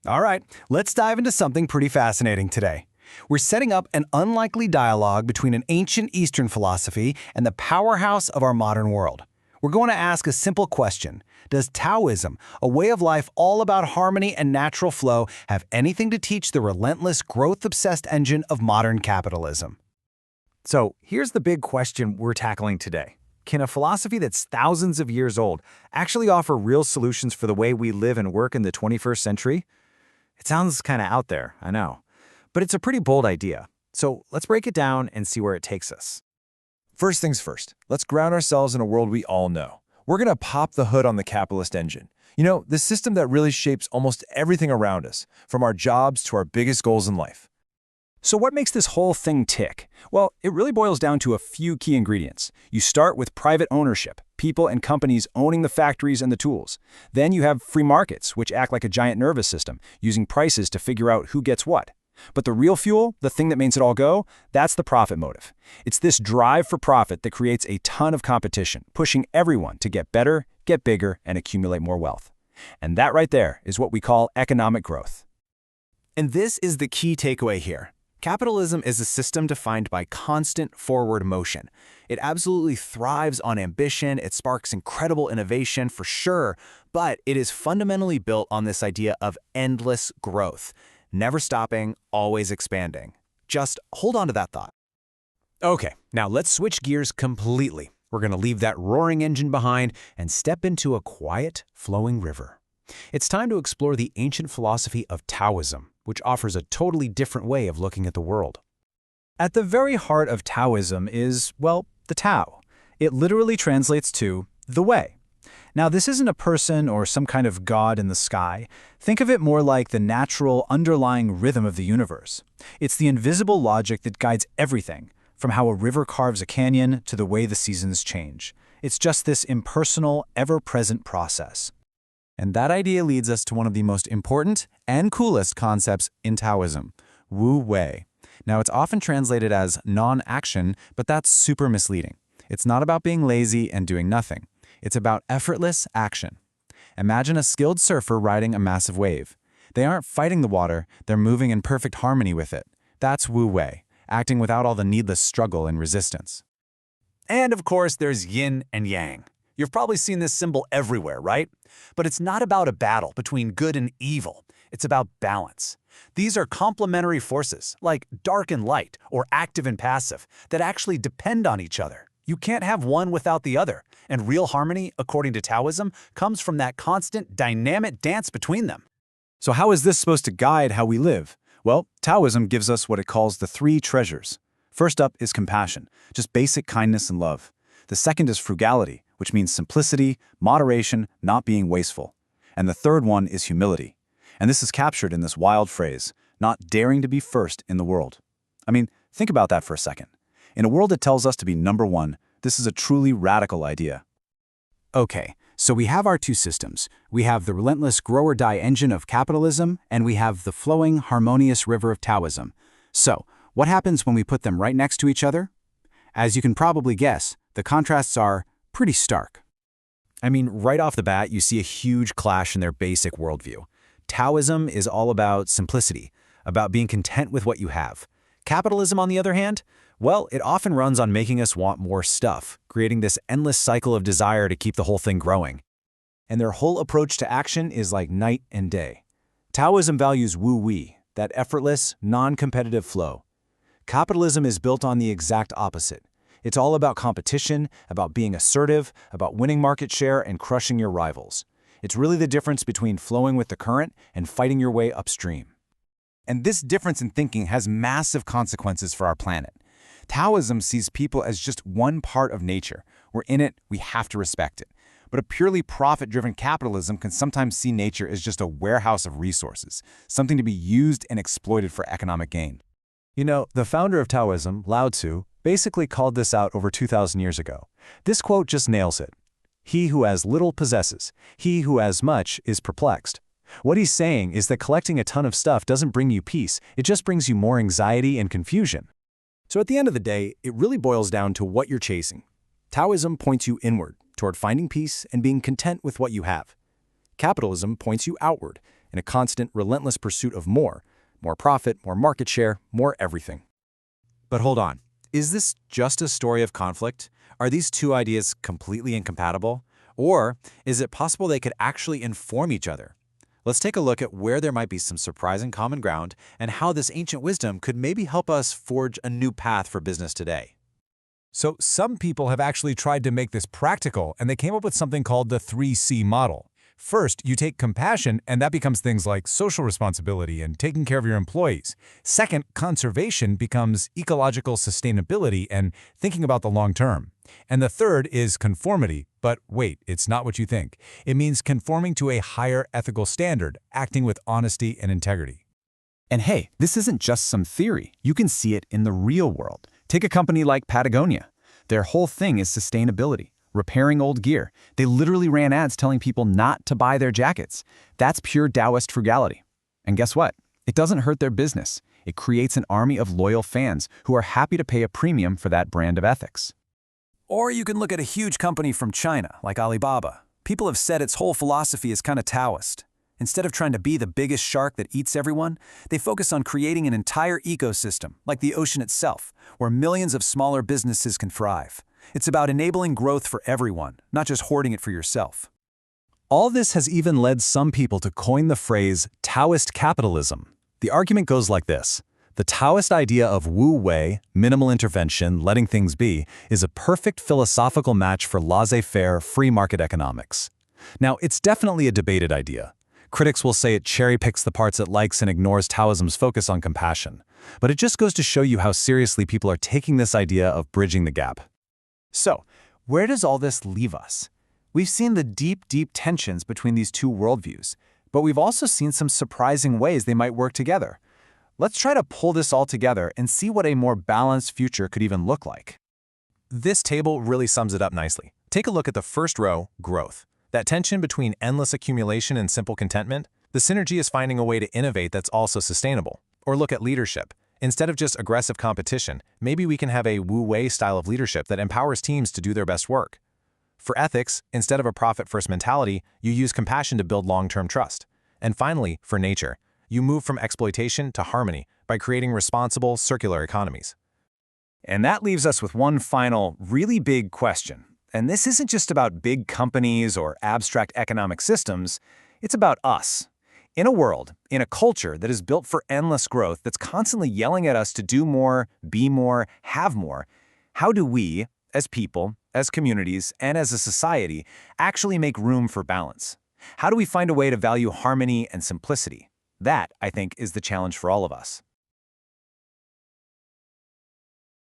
All right, let's dive into something pretty fascinating today. We're setting up an unlikely dialogue between an ancient Eastern philosophy and the powerhouse of our modern world. We're going to ask a simple question. Does Taoism, a way of life all about harmony and natural flow, have anything to teach the relentless, growth-obsessed engine of modern capitalism? So here's the big question we're tackling today. Can a philosophy that's thousands of years old actually offer real solutions for the way we live and work in the 21st century? It sounds kind of out there, I know. But it's a pretty bold idea. So let's break it down and see where it takes us. First things first, let's ground ourselves in a world we all know. We're going to pop the hood on the capitalist engine. You know, the system that really shapes almost everything around us, from our jobs to our biggest goals in life. So what makes this whole thing tick? Well, it really boils down to a few key ingredients. You start with private ownership, people and companies owning the factories and the tools. Then you have free markets, which act like a giant nervous system, using prices to figure out who gets what. But the real fuel, the thing that makes it all go, that's the profit motive. It's this drive for profit that creates a ton of competition, pushing everyone to get better, get bigger, and accumulate more wealth. And that right there is what we call economic growth. And this is the key takeaway here. Capitalism is a system defined by constant forward motion. It absolutely thrives on ambition, it sparks incredible innovation for sure, but it is fundamentally built on this idea of endless growth. Never stopping, always expanding. Just hold on to that thought. Okay, now let's switch gears completely. We're going to leave that roaring engine behind and step into a quiet, flowing river. It's time to explore the ancient philosophy of Taoism, which offers a totally different way of looking at the world. At the very heart of Taoism is, well, the Tao. It literally translates to the way. Now, this isn't a person or some kind of god in the sky. Think of it more like the natural, underlying rhythm of the universe. It's the invisible logic that guides everything, from how a river carves a canyon to the way the seasons change. It's just this impersonal, ever-present process. And that idea leads us to one of the most important and coolest concepts in Taoism, Wu Wei. Now, it's often translated as non-action, but that's super misleading. It's not about being lazy and doing nothing. It's about effortless action. Imagine a skilled surfer riding a massive wave. They aren't fighting the water, they're moving in perfect harmony with it. That's Wu Wei, acting without all the needless struggle and resistance. And of course, there's yin and yang. You've probably seen this symbol everywhere, right? But it's not about a battle between good and evil. It's about balance. These are complementary forces, like dark and light, or active and passive, that actually depend on each other. You can't have one without the other, and real harmony, according to Taoism, comes from that constant, dynamic dance between them. So how is this supposed to guide how we live? Well, Taoism gives us what it calls the three treasures. First up is compassion, just basic kindness and love. The second is frugality, which means simplicity, moderation, not being wasteful. And the third one is humility. And this is captured in this wild phrase, not daring to be first in the world. I mean, think about that for a second. In a world that tells us to be number one, this is a truly radical idea. Okay, so we have our two systems. We have the relentless grow-or-die engine of capitalism, and we have the flowing, harmonious river of Taoism. So, what happens when we put them right next to each other? As you can probably guess, the contrasts are pretty stark. I mean, right off the bat, you see a huge clash in their basic worldview. Taoism is all about simplicity, about being content with what you have. Capitalism, on the other hand, well, it often runs on making us want more stuff, creating this endless cycle of desire to keep the whole thing growing. And their whole approach to action is like night and day. Taoism values Wu Wei, that effortless, non-competitive flow. Capitalism is built on the exact opposite. It's all about competition, about being assertive, about winning market share and crushing your rivals. It's really the difference between flowing with the current and fighting your way upstream. And this difference in thinking has massive consequences for our planet. Taoism sees people as just one part of nature. We're in it, we have to respect it. But a purely profit-driven capitalism can sometimes see nature as just a warehouse of resources, something to be used and exploited for economic gain. You know, the founder of Taoism, Lao Tzu, basically called this out over 2,000 years ago. This quote just nails it. He who has little possesses. He who has much is perplexed. What he's saying is that collecting a ton of stuff doesn't bring you peace, it just brings you more anxiety and confusion. So at the end of the day, it really boils down to what you're chasing. Taoism points you inward, toward finding peace and being content with what you have. Capitalism points you outward, in a constant, relentless pursuit of more. More profit, more market share, more everything. But hold on. Is this just a story of conflict? Are these two ideas completely incompatible? Or is it possible they could actually inform each other? Let's take a look at where there might be some surprising common ground and how this ancient wisdom could maybe help us forge a new path for business today. So some people have actually tried to make this practical, and they came up with something called the 3C model. First, you take compassion, and that becomes things like social responsibility and taking care of your employees. Second, conservation becomes ecological sustainability and thinking about the long term. And the third is conformity. But wait, it's not what you think. It means conforming to a higher ethical standard, acting with honesty and integrity. And hey, this isn't just some theory. You can see it in the real world. Take a company like Patagonia. Their whole thing is sustainability. Repairing old gear. They literally ran ads telling people not to buy their jackets. That's pure Taoist frugality. And guess what? It doesn't hurt their business. It creates an army of loyal fans who are happy to pay a premium for that brand of ethics. Or you can look at a huge company from China, like Alibaba. People have said its whole philosophy is kind of Taoist. Instead of trying to be the biggest shark that eats everyone, they focus on creating an entire ecosystem, like the ocean itself, where millions of smaller businesses can thrive. It's about enabling growth for everyone, not just hoarding it for yourself. All this has even led some people to coin the phrase Taoist capitalism. The argument goes like this. The Taoist idea of Wu Wei, minimal intervention, letting things be, is a perfect philosophical match for laissez-faire, free market economics. Now, it's definitely a debated idea. Critics will say it cherry-picks the parts it likes and ignores Taoism's focus on compassion. But it just goes to show you how seriously people are taking this idea of bridging the gap. So, where does all this leave us? We've seen the deep tensions between these two worldviews, but we've also seen some surprising ways they might work together. Let's try to pull this all together and see what a more balanced future could even look like. This table really sums it up nicely. Take a look at the first row, growth. That tension between endless accumulation and simple contentment, the synergy is finding a way to innovate that's also sustainable. Or look at leadership. Instead of just aggressive competition, maybe we can have a Wu Wei style of leadership that empowers teams to do their best work. For ethics, instead of a profit-first mentality, you use compassion to build long-term trust. And finally, for nature, you move from exploitation to harmony by creating responsible, circular economies. And that leaves us with one final, really big question. And this isn't just about big companies or abstract economic systems, it's about us. In a world, in a culture that is built for endless growth that's constantly yelling at us to do more, be more, have more, how do we, as people, as communities, and as a society, actually make room for balance? How do we find a way to value harmony and simplicity? That, I think, is the challenge for all of us.